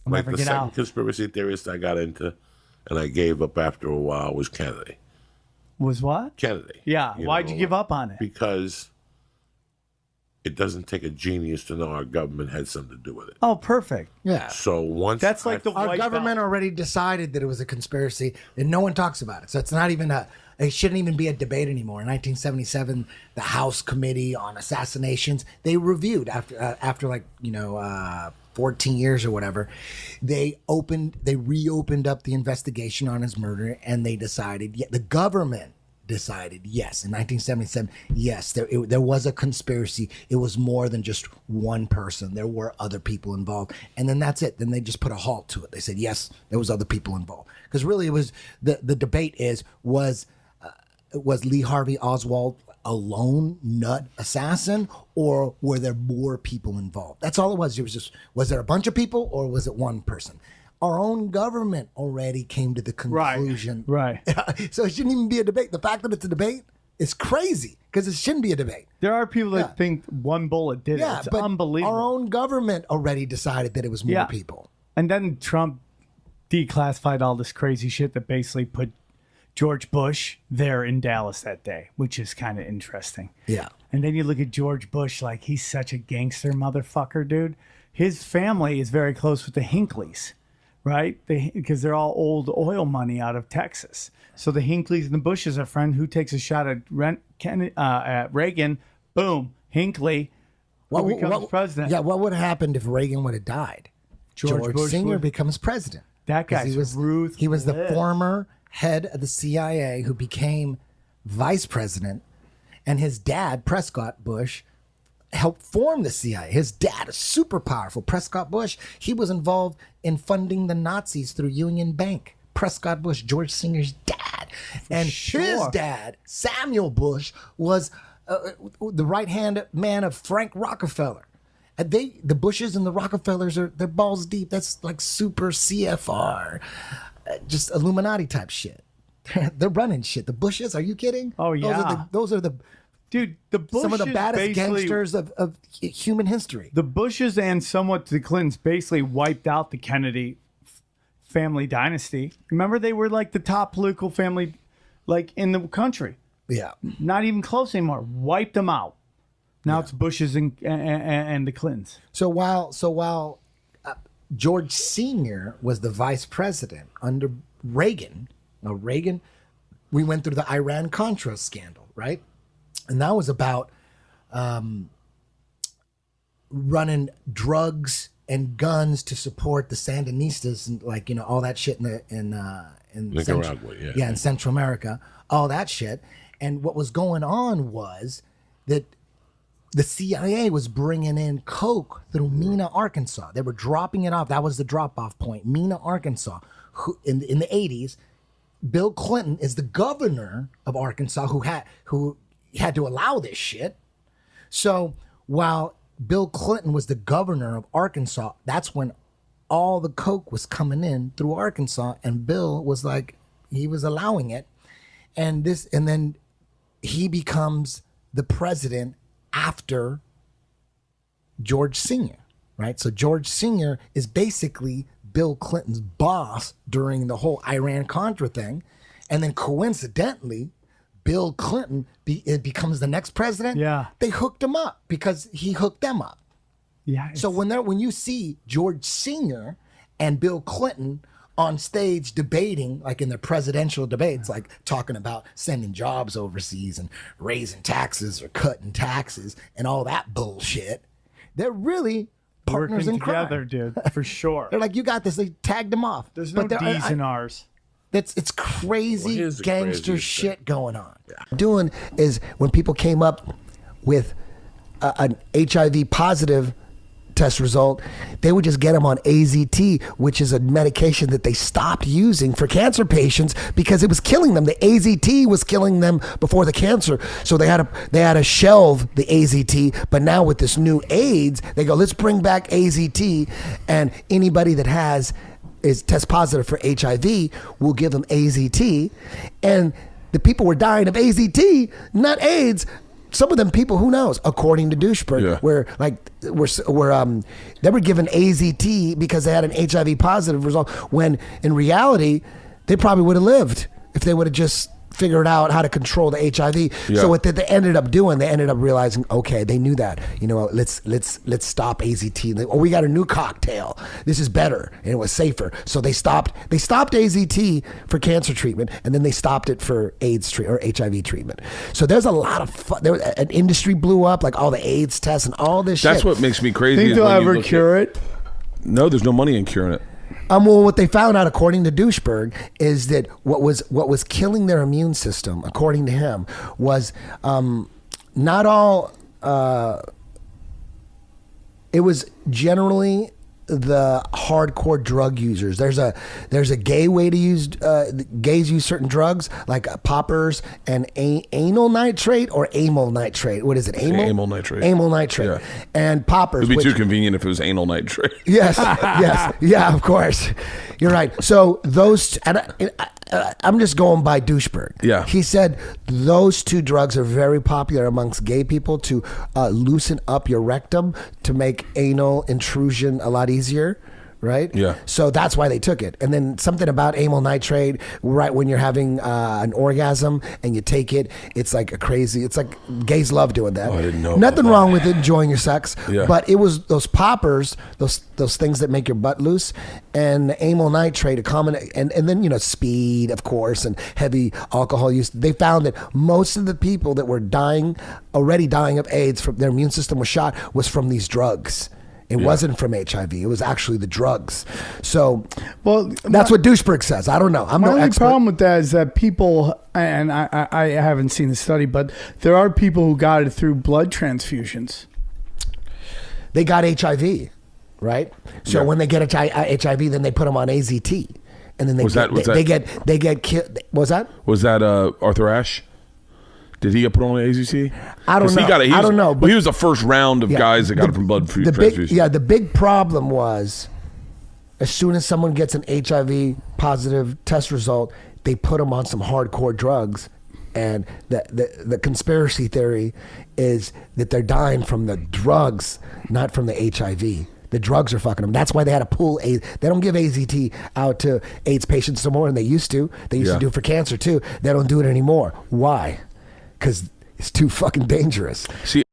Like Never the get second out. conspiracy theorist I got into, and I gave up after a while, was Kennedy. Was what? Kennedy. Yeah. Why'd you give up on it? Because it doesn't take a genius to know our government had something to do with it. Oh, perfect. Yeah. So once That's like the Our white government belt. already decided that it was a conspiracy, and no one talks about it. So it's not even it shouldn't even be a debate anymore. In 1977, the House Committee on Assassinations, they reviewed after 14 years or whatever, they reopened up the investigation on his murder, and they decided, the government decided, yes, in 1977, yes, there was a conspiracy. It was more than just one person. There were other people involved. And then that's it. Then they just put a halt to it. They said, yes, there was other people involved. Because really it was, the debate was Lee Harvey Oswald a lone nut assassin, or were there more people involved? That's all it was. It was just, was there a bunch of people, or was it one person? Our own government already came to the conclusion. Right. So it shouldn't even be a debate. The fact that it's a debate is crazy, because it shouldn't be a debate. There are people that think one bullet did it. It's but unbelievable. our own government already decided that it was more people. And then Trump declassified all this crazy shit that basically put George Bush there in Dallas that day, which is kind of interesting. Yeah. And then you look at George Bush, like, he's such a gangster motherfucker, dude. His family is very close with the Hinckleys, right? Because they're all old oil money out of Texas. So the Hinckleys and the Bushes are friends. Who takes a shot at Reagan? Boom, Hinckley. Who becomes president? Yeah, what would have happened if Reagan would have died? George Bush Sr. would- becomes president. That guy's ruthless. He was the former head of the CIA who became vice president, and his dad, Prescott Bush, helped form the CIA. His dad is super powerful. Prescott Bush, he was involved in funding the Nazis through Union Bank. Prescott Bush, George Sr.'s dad. And his dad, Samuel Bush, was the right-hand man of Frank Rockefeller. And the Bushes and the Rockefellers they're balls deep. That's like super CFR, just Illuminati type shit. They're running shit. The Bushes, are you kidding? Oh, yeah. Those are the Dude, the Bushes some of the baddest basically- gangsters of human history. The Bushes and somewhat the Clintons basically wiped out the Kennedy family dynasty. Remember, they were like the top political family, like, in the country. Yeah. Not even close anymore. Wiped them out. Now it's Bushes and the Clintons. So while George Sr. was the vice president under Reagan, we went through the Iran-Contra scandal, right? And that was about running drugs and guns to support the Sandinistas and all that shit in Nicaragua, in Central America, all that shit. And what was going on was that the CIA was bringing in coke through Mena, Arkansas. They were dropping it off. That was the drop-off point. Mena, Arkansas. In the 80s, Bill Clinton is the governor of Arkansas who had to allow this shit. So while Bill Clinton was the governor of Arkansas, that's when all the coke was coming in through Arkansas, and Bill was like, he was allowing it. And then he becomes the president after George Sr., right? So George Sr. is basically Bill Clinton's boss during the whole Iran-Contra thing. And then coincidentally, Bill Clinton becomes the next president. Yeah. They hooked him up because he hooked them up. Yeah. So when you see George Sr. and Bill Clinton on stage debating, like in their presidential debates, like talking about sending jobs overseas and raising taxes or cutting taxes and all that bullshit, they're really partners working in crime. together, dude, for sure. They're like, you got this. They tagged them off. There's no D's in ours. It's crazy here's the gangster craziest shit going on. Doing is when people came up with an HIV positive test result, they would just get them on AZT, which is a medication that they stopped using for cancer patients because it was killing them. The AZT was killing them before the cancer, so they had to shelve the AZT. But now with this new AIDS, they go, let's bring back AZT, and anybody that is test positive for HIV, we'll give them AZT, and the people were dying of AZT, not AIDS. some of them people, who knows? According to Douchebag, they were given AZT because they had an HIV positive result. When in reality, they probably would have lived if they would have just figured out how to control the HIV. Yeah. So what they ended up doing, they ended up realizing, okay, they knew that. You know, let's stop AZT. We got a new cocktail. This is better and it was safer. So they stopped AZT for cancer treatment, and then they stopped it for AIDS or HIV treatment. So there's a lot of fun. An industry blew up, like all the AIDS tests and all this shit. That's what makes me crazy. Think they'll ever cure it? No, there's no money in curing it. Well, what they found out, according to Douchebag, is that what was killing their immune system, according to him, was not all. It was generally the hardcore drug users. There's a gay way to use. Gays use certain drugs like poppers and anal nitrate or amyl nitrate. What is it? Amyl nitrate. Amyl nitrate. Yeah. And poppers. It'd be too convenient if it was anal nitrate. Yes, yes, yeah, of course. You're right. So those, I'm just going by Douchebag. Yeah. He said those two drugs are very popular amongst gay people to loosen up your rectum to make anal intrusion a lot easier. Right? Yeah. So that's why they took it. And then something about amyl nitrate, right when you're having an orgasm and you take it, it's like it's like gays love doing that. Oh, I didn't know Nothing about wrong with enjoying your sex. Yeah. But it was those poppers, those things that make your butt loose, and amyl nitrate, and then, you know, speed, of course, and heavy alcohol use. They found that most of the people that were already dying of AIDS, from their immune system was shot, was from these drugs. It wasn't from HIV. It was actually the drugs. So, that's what Douchebag says. I don't know. I'm no My only expert. problem with that is that people, and I haven't seen the study, but there are people who got it through blood transfusions. They got HIV, right? So when they get HIV, then they put them on AZT, and then they get killed. Was that? Was that Arthur Ashe? Did he get put on AZT? I don't know. I don't know. But he was the first round of guys that got it from blood transfusion. The big problem was, as soon as someone gets an HIV positive test result, they put them on some hardcore drugs. And the conspiracy theory is that they're dying from the drugs, not from the HIV. The drugs are fucking them. That's why they had to pull They don't give AZT out to AIDS patients no more, and they used to. They used to do it for cancer too. They don't do it anymore. Why? Because it's too fucking dangerous. See,